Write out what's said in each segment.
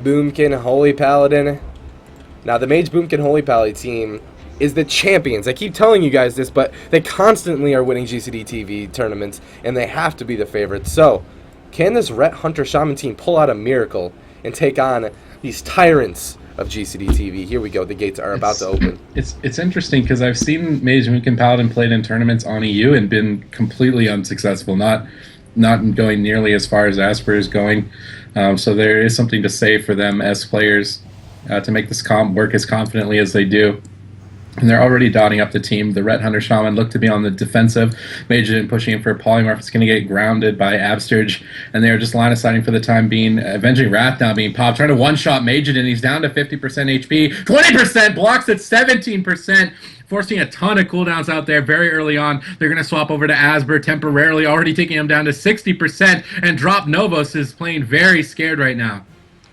Boomkin, Holy Paladin. Now, the Mage Boomkin Holy Paladin team is the champions. I keep telling you guys this, but they constantly are winning GCD TV tournaments, and they have to be the favorites. So, can this Ret Hunter Shaman team pull out a miracle and take on these tyrants of GCD TV? Here we go. The gates are about to open. It's interesting because I've seen Mage Boomkin Paladin played in tournaments on EU and been completely unsuccessful. Not going nearly as far as Asbur is going. So there is something to say for them as players to make this comp work as confidently as they do. And they're already dotting up the team. The Ret Hunter Shaman look to be on the defensive. Mageiden pushing in for a polymorph. It's going to get grounded by Absturge. And they're just line of sighting for the time being. Avenging Wrath now being popped. Trying to one-shot Mageiden. He's down to 50% HP. 20%! Blocks at 17%. Forcing a ton of cooldowns out there very early on. They're going to swap over to Asbur temporarily. Already taking him down to 60%. And Drop Novos is playing very scared right now.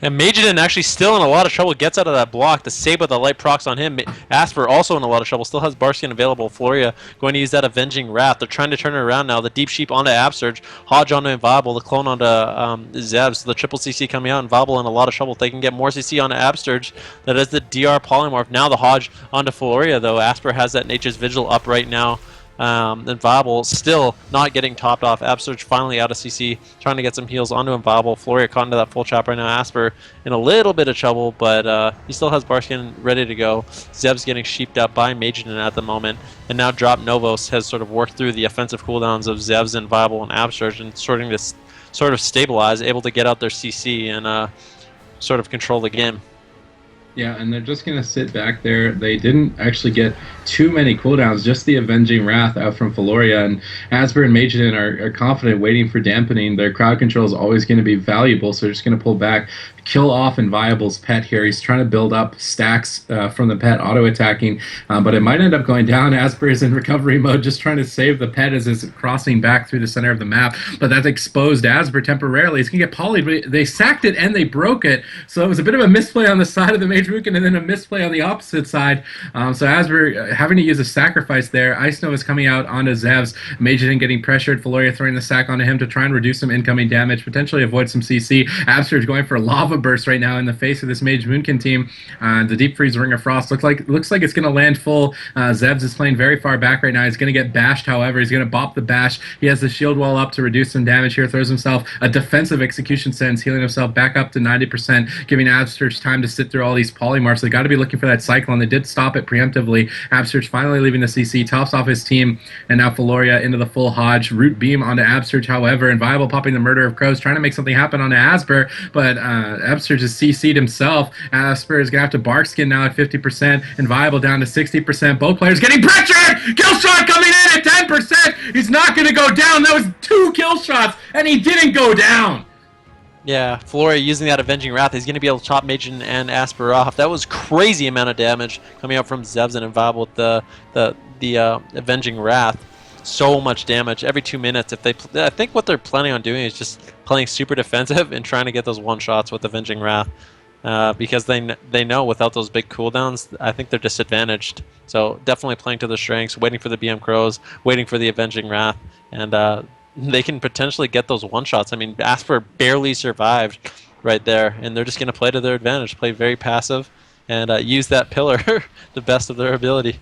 And Mageiden actually still in a lot of trouble, gets out of that block. The save with the light procs on him. Asper also in a lot of trouble, still has Barskin available. Felorea going to use that Avenging Wrath. They're trying to turn it around now. The Deep Sheep onto Absurge, Hodge onto Inviable, the clone onto Zeb. So the triple CC coming out, Inviable in a lot of trouble. If they can get more CC onto Absurge, that is the DR Polymorph. Now the Hodge onto Felorea, though. Asper has that Nature's Vigil up right now. Inviable still not getting topped off. Absurge finally out of CC, trying to get some heals onto Inviable. Felorea caught into that full chop right now. Asper in a little bit of trouble, but he still has Barskin ready to go. Zeb's getting sheeped up by Mageiden at the moment, and now Drop Novos has sort of worked through the offensive cooldowns of Zeb's, Inviable, and Absurge, and starting to sort of stabilize, able to get out their CC and sort of control the game. Yeah, and they're just going to sit back there. They didn't actually get too many cooldowns, just the Avenging Wrath out from Felorea. And Asbur and Mageiden are confident, waiting for dampening. Their crowd control is always going to be valuable, so they're just going to pull back, kill off Inviable's pet here. He's trying to build up stacks from the pet auto-attacking, but it might end up going down. Asbur is in recovery mode, just trying to save the pet as it's crossing back through the center of the map, but that's exposed Asbur temporarily. He's going to get polyed, but they sacked it and they broke it, so it was a bit of a misplay on the side of the Mage Boomkin and then a misplay on the opposite side. So Asbur having to use a sacrifice there. Ice Nova is coming out onto Zevs. Mageiden getting pressured. Felorea throwing the sack onto him to try and reduce some incoming damage, potentially avoid some CC. Absurge going for a Lava Burst right now in the face of this Mage Boomkin team. The Deep Freeze Ring of Frost looks like it's going to land full. Zevs is playing very far back right now. He's going to get bashed, however. He's going to bop the bash. He has the shield wall up to reduce some damage here. Throws himself a defensive execution sense, healing himself back up to 90%, giving Absurge time to sit through all these polymorphs. They got to be looking for that cyclone. They did stop it preemptively. Absurge finally leaving the CC, tops off his team, and now Felorea into the full Hodge. Root Beam onto Absurge, however. Inviable popping the Murder of Crows, trying to make something happen onto Asbur, but Absurge has CC'd himself. Asbur is going to have to Barkskin now at 50%, Inviable down to 60%. Both players getting pressured! Kill shot coming in at 10%! He's not going to go down! That was 2 kill shots, and he didn't go down! Yeah, Felorea using that Avenging Wrath. He's going to be able to chop Mageiden and Asper off. That was crazy amount of damage coming out from Zebs and Inviable with the Avenging Wrath. So much damage every 2 minutes. I think what they're planning on doing is just playing super defensive and trying to get those one shots with Avenging Wrath, because they know without those big cooldowns, I think they're disadvantaged. So definitely playing to their strengths, waiting for the BM Crows, waiting for the Avenging Wrath, and they can potentially get those one-shots. I mean, Asper barely survived right there, and they're just going to play to their advantage, play very passive, and use that pillar the best of their ability.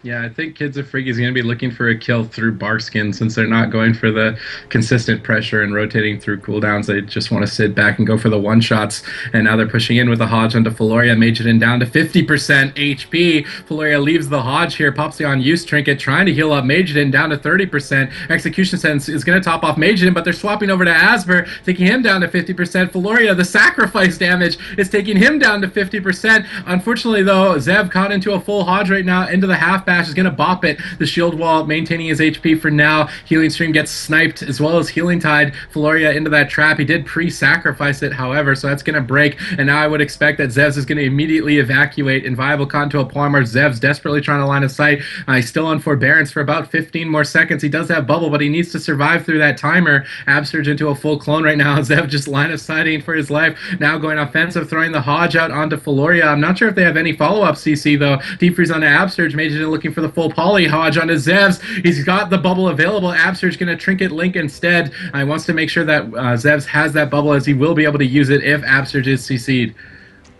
Yeah, I think Kids of Freaky is going to be looking for a kill through Barkskin since they're not going for the consistent pressure and rotating through cooldowns. They just want to sit back and go for the one-shots, and now they're pushing in with the Hodge onto Felorea. Mageiden down to 50% HP. Felorea leaves the Hodge here, pops the on-use trinket, trying to heal up Mageiden down to 30%. Execution Sense is going to top off Mageiden, but they're swapping over to Asbur, taking him down to 50%. Felorea, the sacrifice damage, is taking him down to 50%. Unfortunately, though, Zev caught into a full Hodge right now, into the half-bash, is going to bop it. The shield wall maintaining his HP for now. Healing Stream gets sniped, as well as Healing Tide. Felorea into that trap. He did pre-sacrifice it, however, so that's going to break, and now I would expect that Zevs is going to immediately evacuate. Inviable caught into a polymorph. Zevs desperately trying to line of sight. He's still on forbearance for about 15 more seconds. He does have bubble, but he needs to survive through that timer. Absurge into a full clone right now. Zev just line of sighting for his life. Now going offensive, throwing the Hodge out onto Felorea. I'm not sure if they have any follow-up CC, though. Deep Freeze onto Absurge. Mageiden looking looking for the full poly. Hodge onto Zevs. He's got the bubble available. Absur's going to trinket Link instead. He wants to make sure that Zevs has that bubble, as he will be able to use it if Absurd is CC'd.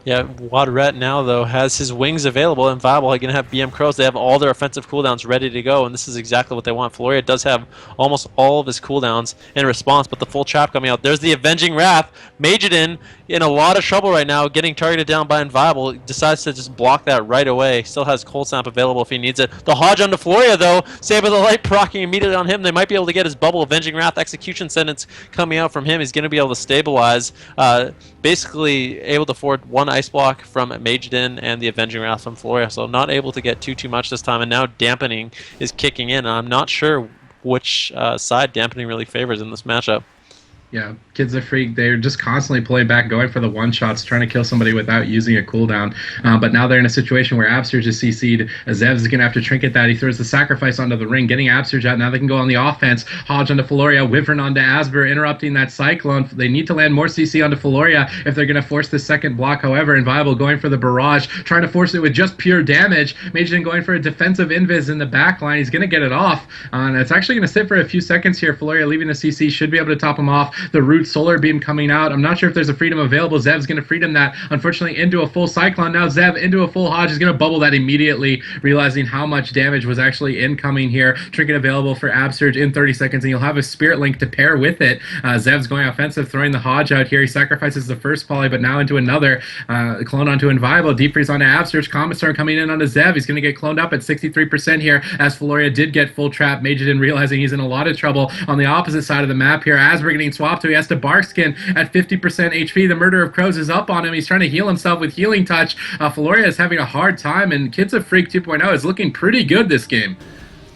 Yeah, Wodret now, though, has his wings available. Inviable are going to have BM Crows. They have all their offensive cooldowns ready to go, and this is exactly what they want. Felorea does have almost all of his cooldowns in response, but the full trap coming out. There's the Avenging Wrath. Mageiden in a lot of trouble right now, getting targeted down by Inviable. Decides to just block that right away. Still has Cold Snap available if he needs it. The Hodge onto Felorea, though. Saber the Light proccing immediately on him. They might be able to get his bubble. Avenging Wrath execution sentence coming out from him. He's going to be able to stabilize. Basically able to afford one ice block from Mageiden and the Avenging Wrath from Felorea, so not able to get too much this time, and now Dampening is kicking in. I'm not sure which side Dampening really favors in this matchup. Yeah, Kids are Freak, they're just constantly pulling back, going for the one-shots, trying to kill somebody without using a cooldown. But now they're in a situation where Absurge is CC'd. Zevs is going to have to trinket that. He throws the sacrifice onto the ring, getting Absurge out. Now they can go on the offense. Hodge onto Felorea, Wyvern onto Asbur, interrupting that Cyclone. They need to land more CC onto Felorea if they're going to force the second block. However, Inviable going for the barrage, trying to force it with just pure damage. Mageiden going for a defensive invis in the back line. He's going to get it off. And it's actually going to sit for a few seconds here. Felorea leaving the CC, should be able to top him off. The root Solar Beam coming out. I'm not sure if there's a freedom available. Zev's going to freedom that, unfortunately, into a full Cyclone. Now Zev into a full Hodge is going to bubble that immediately, realizing how much damage was actually incoming here. Trinket available for Absurge in 30 seconds, and you'll have a Spirit Link to pair with it. Zev's going offensive, throwing the Hodge out here. He sacrifices the first poly, but now into another. Clone onto Inviable. Deep Freeze onto Absurge. Comet Storm coming in onto Zev. He's going to get cloned up at 63% here, as Felorea did get full trap. Mageiden realizing he's in a lot of trouble on the opposite side of the map here. Asbur getting swapped to, he has to Barkskin at 50% HP. The Murder of Crows is up on him. He's trying to heal himself with Healing Touch. Felorea is having a hard time, and Kids of Freak 2.0 is looking pretty good this game.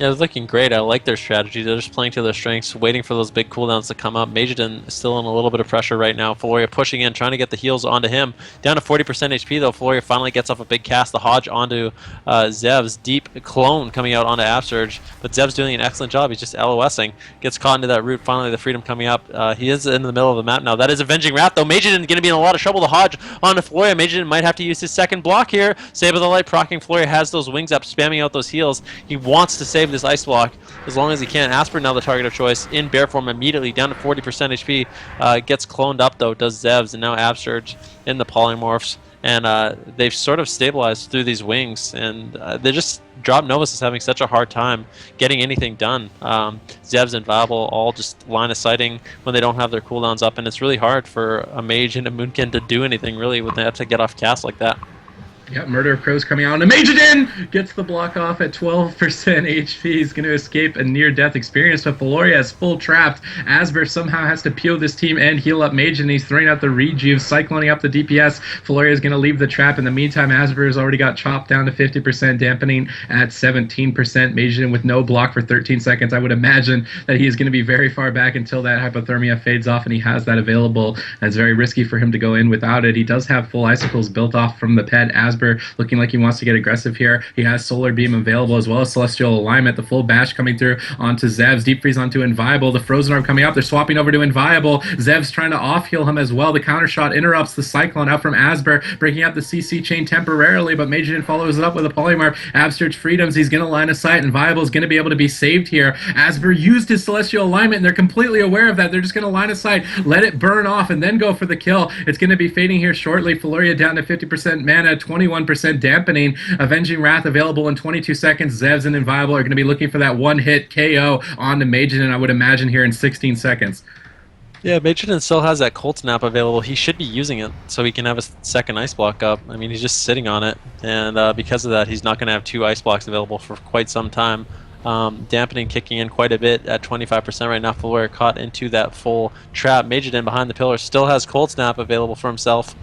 Yeah, it's looking great. I like their strategy. They're just playing to their strengths, waiting for those big cooldowns to come up. Mageiden is still in a little bit of pressure right now. Felorea pushing in, trying to get the heals onto him. Down to 40% HP, though. Felorea finally gets off a big cast. The Hodge onto Zev's deep clone coming out onto Absurge. But Zev's doing an excellent job. He's just LOSing. Gets caught into that root. Finally, the freedom coming up. He is in the middle of the map now. That is Avenging Wrath, though. Mageiden going to be in a lot of trouble. The Hodge onto Felorea. Mageiden might have to use his second block here. Saber the Light proccing. Felorea has those wings up, spamming out those heals. He wants to save this ice block as long as he can. Asper now the target of choice in bear form immediately, down to 40% HP. Gets cloned up, though, does Zevs, and now Absurge in the polymorphs. And they've sort of stabilized through these wings, and they just Drop Novus is having such a hard time getting anything done. Zevs and Inviable all just line of sighting when they don't have their cooldowns up, and it's really hard for a mage and a Moonkin to do anything really when they have to get off cast like that. Yep, Murder of Crows coming out, and Mageiden gets the block off at 12% HP. He's going to escape a near-death experience, but Felorea is full trapped. Asbur somehow has to peel this team and heal up Mageiden. He's throwing out the rejuve, cycloning up the DPS. Felorea is going to leave the trap. In the meantime, Asbur has already got chopped down to 50%, dampening at 17%. Mageiden with no block for 13 seconds. I would imagine that he is going to be very far back until that hypothermia fades off, and he has that available. And it's very risky for him to go in without it. He does have full icicles built off from the pet. Asbur looking like he wants to get aggressive here. He has Solar Beam available as well as Celestial Alignment. The full bash coming through onto Zevs. Deep Freeze onto Inviable. The Frozen Orb coming up. They're swapping over to Inviable. Zevs trying to off-heal him as well. The counter shot interrupts the Cyclone out from Asbur, breaking out the CC chain temporarily, but Mageiden follows it up with a Polymorph. Absurge freedoms. He's going to line of sight. Inviable is going to be able to be saved here. Asbur used his Celestial Alignment, and they're completely aware of that. They're just going to line of sight, let it burn off, and then go for the kill. It's going to be fading here shortly. Felorea down to 50% mana, 21% dampening. Avenging Wrath available in 22 seconds. Zevs and Inviable are going to be looking for that one-hit KO on the Mageiden, I would imagine, here in 16 seconds. Yeah, Mageiden still has that Cold Snap available. He should be using it so he can have a second Ice Block up. I mean, he's just sitting on it, and because of that, he's not going to have two Ice Blocks available for quite some time. Dampening kicking in quite a bit at 25% right now. Felorea caught into that full trap. Mageiden behind the pillar still has Cold Snap available for himself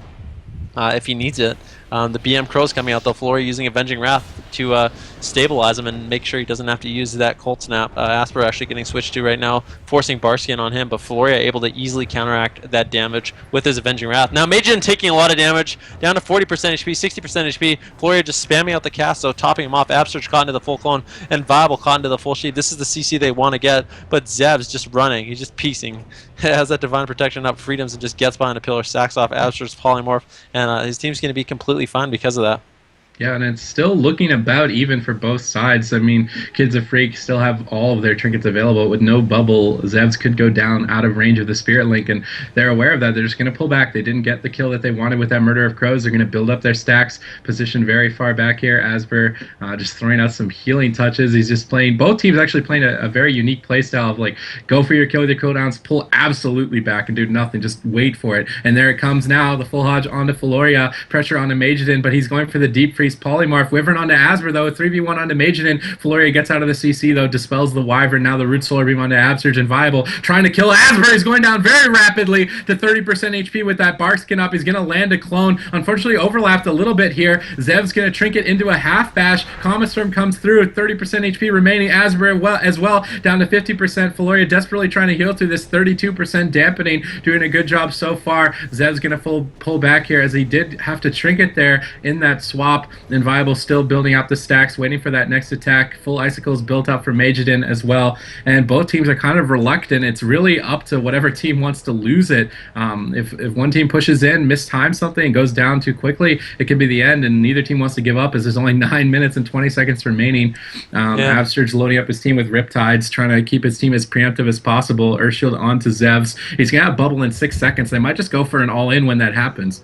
if he needs it. The BM Crow's coming out, though. Felorea using Avenging Wrath to stabilize him and make sure he doesn't have to use that Cold Snap. Asper actually getting switched to right now, forcing Barskin on him, but Felorea able to easily counteract that damage with his Avenging Wrath. Now Mageiden taking a lot of damage, down to 40% HP, 60% HP. Felorea just spamming out the cast, so topping him off. Absurge caught into the full clone, and Viable caught into the full sheet. This is the CC they want to get, but Zev's just running. He's just piecing. Has that Divine Protection up, freedoms, and just gets behind a pillar, sacks off Absurge's Polymorph, and his team's going to be completely fine because of that. Yeah, and it's still looking about even for both sides. I mean, Kids of Freak still have all of their trinkets available. With no bubble, Zevs could go down out of range of the Spirit Link, and they're aware of that. They're just going to pull back. They didn't get the kill that they wanted with that Murder of Crows. They're going to build up their stacks, position very far back here. Asbur just throwing out some healing touches. He's just playing, both teams actually playing a very unique play style of like, go for your kill with your cooldowns, pull absolutely back and do nothing. Just wait for it. And there it comes now. The full Hodge onto Felorea, pressure onto Mageiden, but he's going for the deep freeze polymorph. Wyvern onto Asbur though, 3v1 onto Mageiden. Felorea gets out of the CC though, dispels the Wyvern. Now the Root Solar Beam onto Absurge. Inviable trying to kill Asbur. He's going down very rapidly to 30% HP with that bark skin up. He's going to land a clone. Unfortunately overlapped a little bit here. Zev's going to trinket into a half bash. Comet Storm comes through, 30% HP remaining. Asbur as well down to 50%. Felorea desperately trying to heal through this 32% dampening, doing a good job so far. Zev's going to pull back here as he did have to trinket there in that swap. Inviable still building out the stacks, waiting for that next attack. Full Icicles built up for Mageiden as well, and both teams are kind of reluctant. It's really up to whatever team wants to lose it. If one team pushes in, mistimes something, and goes down too quickly, it could be the end, and neither team wants to give up as there's only 9 minutes and 20 seconds remaining. Absurge loading up his team with Riptides, trying to keep his team as preemptive as possible. Earthshield onto Zevs. He's going to have Bubble in 6 seconds. They might just go for an all-in when that happens.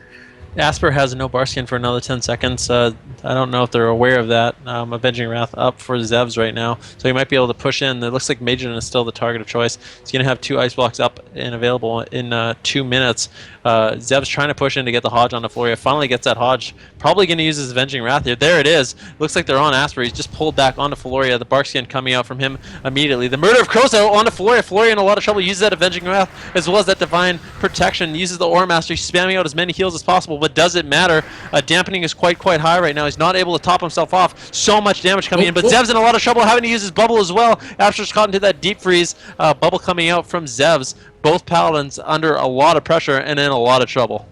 Asper has no bar skin for another 10 seconds. I don't know if they're aware of that. Avenging Wrath up for Zevs right now, so he might be able to push in. It looks like Mageiden is still the target of choice. He's going to have 2 ice blocks up and available in 2 minutes. Zev's trying to push in to get the Hodge onto Felorea. Finally gets that Hodge. Probably going to use his Avenging Wrath here. There it is. Looks like they're on Asper. He's just pulled back onto Felorea. The bark skin coming out from him immediately. The Murder of Crows out onto Felorea. Felorea in a lot of trouble. Uses that Avenging Wrath as well as that Divine Protection. Uses the Aura Master. He's spamming out as many heals as possible, but does it matter? Dampening is quite high right now. He's not able to top himself off. So much damage coming in, but Zev's in a lot of trouble, having to use his bubble as well. After's caught into that deep freeze. Bubble coming out from Zevs. Both Paladins under a lot of pressure and in a lot of trouble.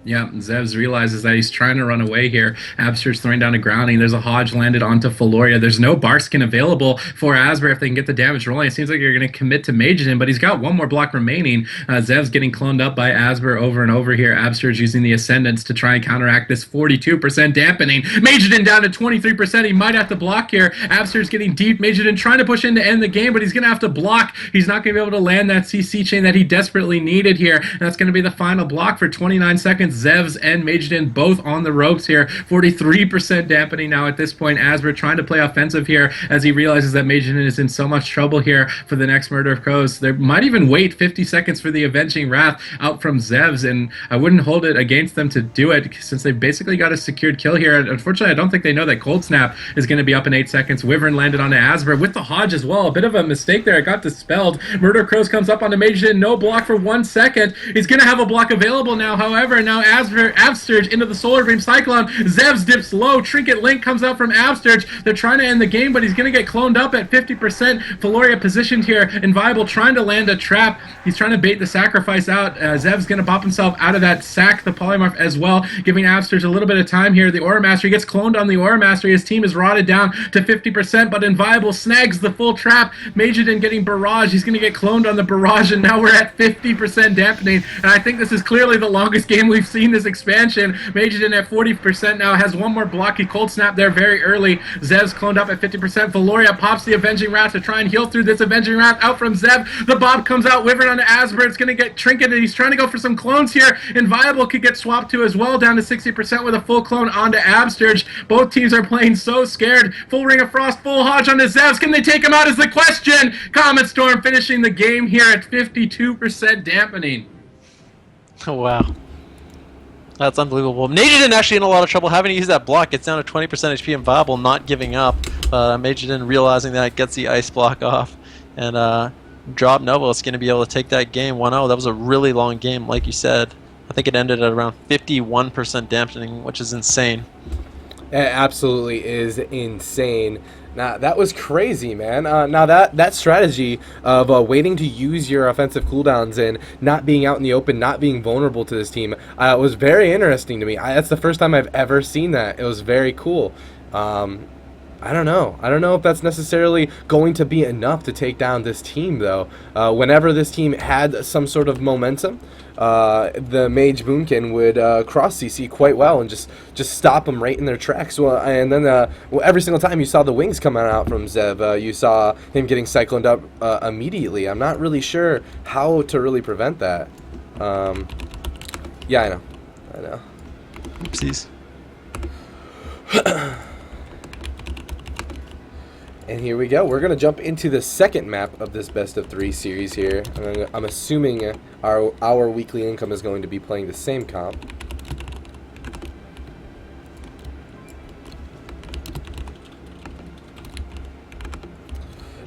Yeah, Zevs realizes that he's trying to run away here. Absur's throwing down a grounding. There's a Hodge landed onto Felorea. There's no bar skin available for Asbur if they can get the damage rolling. It seems like you're going to commit to Mageiden, but he's got one more block remaining. Zev's getting cloned up by Asbur over and over here. Absur's using the Ascendants to try and counteract this 42% dampening. Mageiden down to 23%. He might have to block here. Absur's getting deep. Mageiden trying to push in to end the game, but he's going to have to block. He's not going to be able to land that CC chain that he desperately needed here. And that's going to be the final block for 29 seconds. Zevs and Mageiden both on the ropes here. 43% dampening now at this point. Asbur trying to play offensive here as he realizes that Mageiden is in so much trouble here for the next Murder of Crows. They might even wait 50 seconds for the Avenging Wrath out from Zevs, and I wouldn't hold it against them to do it since they basically got a secured kill here. Unfortunately, I don't think they know that Cold Snap is going to be up in 8 seconds. Wyvern landed onto Asbur with the Hodge as well. A bit of a mistake there. It got dispelled. Murder of Crows comes up onto Mageiden. No block for 1 second. He's going to have a block available now. However, now Absurge into the Solar Beam Cyclone. Zevs dips low. Trinket Link comes out from Absurge. They're trying to end the game, but he's going to get cloned up at 50%. Felorea positioned here. Inviable trying to land a trap. He's trying to bait the sacrifice out. Zev's going to pop himself out of that sack, the Polymorph as well, giving Absurge a little bit of time here. The Aura Master, he gets cloned on the Aura Master. His team is rotted down to 50%, but Inviable snags the full trap. Mageiden getting Barrage. He's going to get cloned on the Barrage, and now we're at 50% dampening, and I think this is clearly the longest game we've seen this expansion. Mageiden at 40% now, has one more block. He Cold Snap there very early. Zev's cloned up at 50%. Felorea pops the Avenging Wrath to try and heal through this Avenging Wrath out from Zev. The Bob comes out. Wyvern onto Asbur. It's going to get trinketed. He's trying to go for some clones here. Inviable could get swapped to as well, down to 60% with a full clone onto Absurge. Both teams are playing so scared. Full Ring of Frost, full Hodge onto Zevs. Can they take him out is the question. Comet Storm finishing the game here at 52% dampening. Oh, wow. That's unbelievable. Mageiden actually in a lot of trouble, having to use that block. Gets down to 20% HP and Viable, not giving up. Mageiden realizing that, gets the ice block off. And Drop Nova is going to be able to take that game 1-0. That was a really long game, like you said. I think it ended at around 51% dampening, which is insane. It absolutely is insane. Now, that was crazy, man. Now, that strategy of waiting to use your offensive cooldowns and not being out in the open, not being vulnerable to this team, was very interesting to me. That's the first time I've ever seen that. It was very cool. I don't know. I don't know if that's necessarily going to be enough to take down this team, though. Whenever this team had some sort of momentum, the Mage Boomkin would cross CC quite well and just stop them right in their tracks. Well, and then every single time you saw the wings coming out from Zev, you saw him getting cycloned up immediately. I'm not really sure how to really prevent that. Yeah, I know. Oopsies. And here we go. We're going to jump into the second map of this best of 3 series here. I'm assuming our weekly income is going to be playing the same comp.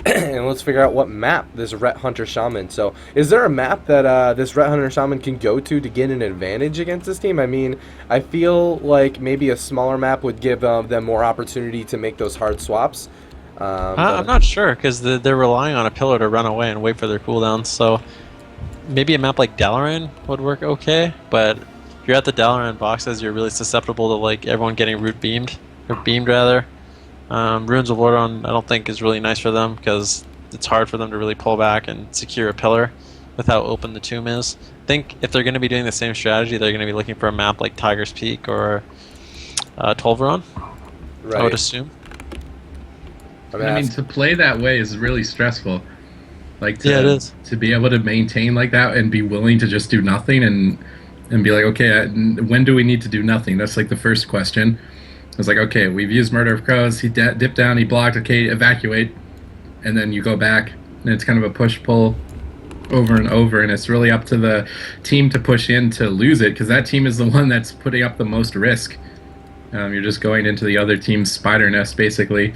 And let's figure out what map this Ret Hunter Shaman. So, is there a map that this Ret Hunter Shaman can go to get an advantage against this team? I mean, I feel like maybe a smaller map would give them more opportunity to make those hard swaps. I'm not sure, because they're relying on a pillar to run away and wait for their cooldowns, so maybe a map like Dalaran would work okay, but if you're at the Dalaran boxes, you're really susceptible to like everyone getting root beamed, or beamed rather. Runes of Lordon I don't think is really nice for them, because it's hard for them to really pull back and secure a pillar with how open the tomb is. I think if they're going to be doing the same strategy, they're going to be looking for a map like Tiger's Peak or Tolvaron, right. I would assume. I mean, to play that way is really stressful. Like, yeah, it is. To be able to maintain like that and be willing to just do nothing and be like, okay, when do we need to do nothing? That's like the first question. It's like, okay, we've used Murder of Crows. He dipped down, he blocked. Okay, evacuate, and then you go back, and it's kind of a push-pull over and over, and it's really up to the team to push in to lose it, because that team is the one that's putting up the most risk. You're just going into the other team's spider nest, basically.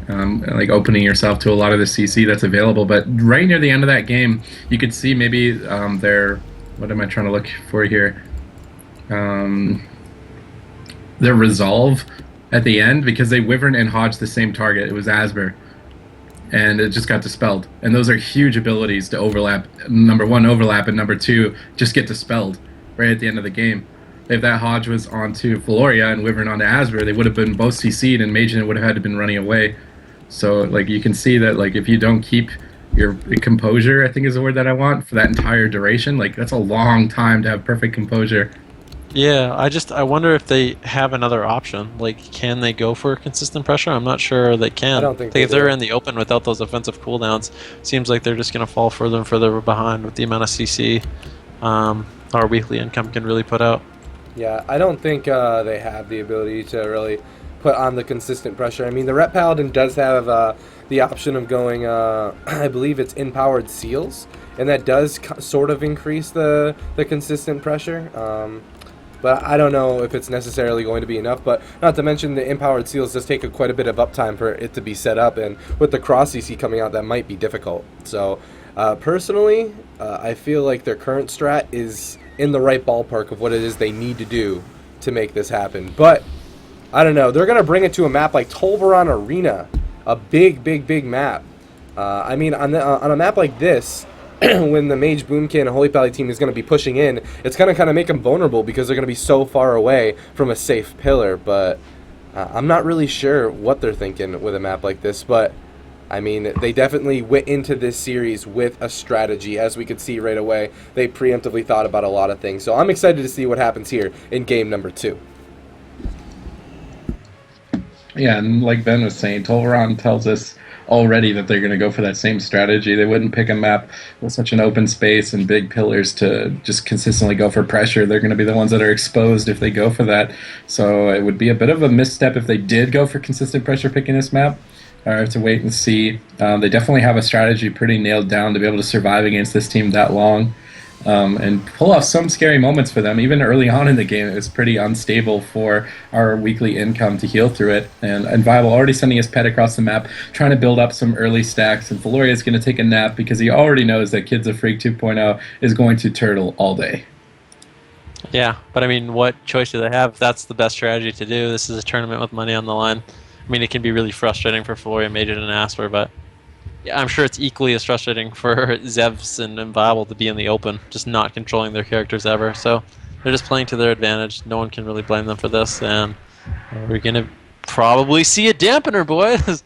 Like opening yourself to a lot of the CC that's available. But right near the end of that game, you could see maybe their, what am I trying to look for here? Their resolve at the end, because they Wyvern and Hodge the same target. It was Asbur. And it just got dispelled. And those are huge abilities to overlap. Number one, overlap, and number two, just get dispelled right at the end of the game. If that Hodge was onto Felorea and Wyvern onto Asbur, they would have been both CC'd, and Mageiden would have had to been running away. So, like, you can see that, like, if you don't keep your composure, I think is the word that I want, for that entire duration, like, that's a long time to have perfect composure. Yeah, I wonder if they have another option. Like, can they go for consistent pressure? I'm not sure they can. I don't think if they're in the open without those offensive cooldowns, seems like they're just going to fall further and further behind with the amount of CC our weekly income can really put out. Yeah, I don't think they have the ability to really put on the consistent pressure. I mean, the Ret Paladin does have the option of going, I believe it's empowered seals, and that does sort of increase the consistent pressure. But I don't know if it's necessarily going to be enough. But not to mention the empowered seals does take quite a bit of uptime for it to be set up, and with the cross CC coming out, that might be difficult. So personally, I feel like their current strat is in the right ballpark of what it is they need to do to make this happen. But I don't know. They're going to bring it to a map like Tolvaron Arena, a big map. I mean, on a map like this, when the Mage Boomkin and Holy Pally team is going to be pushing in, it's going to kind of make them vulnerable because they're going to be so far away from a safe pillar. But I'm not really sure what they're thinking with a map like this. But I mean, they definitely went into this series with a strategy. As we could see right away, they preemptively thought about a lot of things. So I'm excited to see what happens here in game number 2. Yeah, and like Ben was saying, Tolvaron tells us already that they're going to go for that same strategy. They wouldn't pick a map with such an open space and big pillars to just consistently go for pressure. They're going to be the ones that are exposed if they go for that. So it would be a bit of a misstep if they did go for consistent pressure picking this map. I have to wait and see. They definitely have a strategy pretty nailed down to be able to survive against this team that long. And pull off some scary moments for them. Even early on in the game, it was pretty unstable for our weekly income to heal through it. And Inviable already sending his pet across the map, trying to build up some early stacks. And Felorea is going to take a nap because he already knows that Kids of Freak 2.0 is going to turtle all day. Yeah, but I mean, what choice do they have if that's the best strategy to do? This is a tournament with money on the line. I mean, it can be really frustrating for Felorea, Mageiden, and Asbur, but yeah, I'm sure it's equally as frustrating for Zevs and Inviable to be in the open, just not controlling their characters ever. So they're just playing to their advantage. No one can really blame them for this, and we're going to probably see a dampener, boys.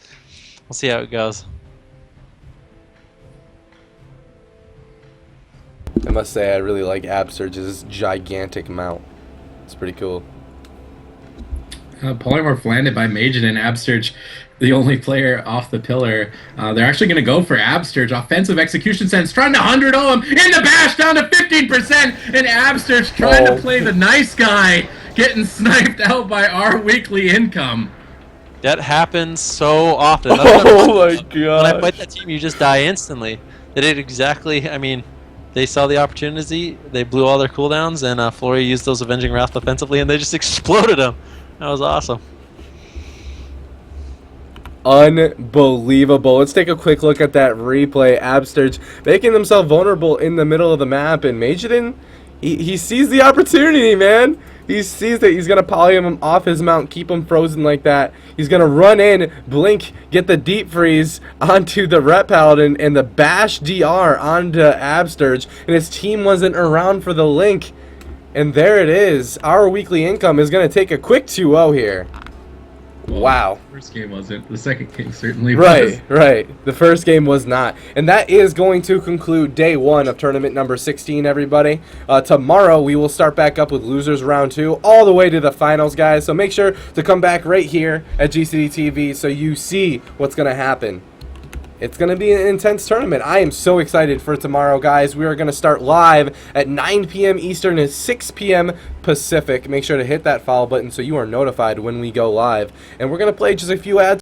We'll see how it goes. I must say, I really like Absurge's gigantic mount. It's pretty cool. Polymorph landed by Mageiden. Absurge, the only player off the pillar. They're actually going to go for Absurge. Offensive execution sense, trying to 100-0 him in the bash down to 15%. And Absurge trying to play the nice guy, getting sniped out by our weekly income. That happens so often. Oh my god! When I fight that team, you just die instantly. They did exactly. I mean, they saw the opportunity. They blew all their cooldowns, and Felorea used those Avenging Wrath offensively, and they just exploded them. That was awesome. Unbelievable. Let's take a quick look at that replay. Absurge making himself vulnerable in the middle of the map, and Mageiden, he sees the opportunity, man. He sees that he's going to poly him off his mount, keep him frozen like that. He's going to run in, blink, get the deep freeze onto the Ret Paladin, and the bash DR onto Absurge, and his team wasn't around for the link. And there it is. Our weekly income is going to take a quick 2-0 here. Well, wow. The first game wasn't. The second game certainly Right, was. right. The first game was not. And that is going to conclude day 1 of tournament number 16, everybody. Tomorrow, we will start back up with losers round 2, all the way to the finals, guys. So make sure to come back right here at GCD TV so you see what's going to happen. It's going to be an intense tournament. I am so excited for tomorrow, guys. We are going to start live at 9 p.m. Eastern and 6 p.m. Pacific. Make sure to hit that follow button so you are notified when we go live. And we're going to play just a few ads.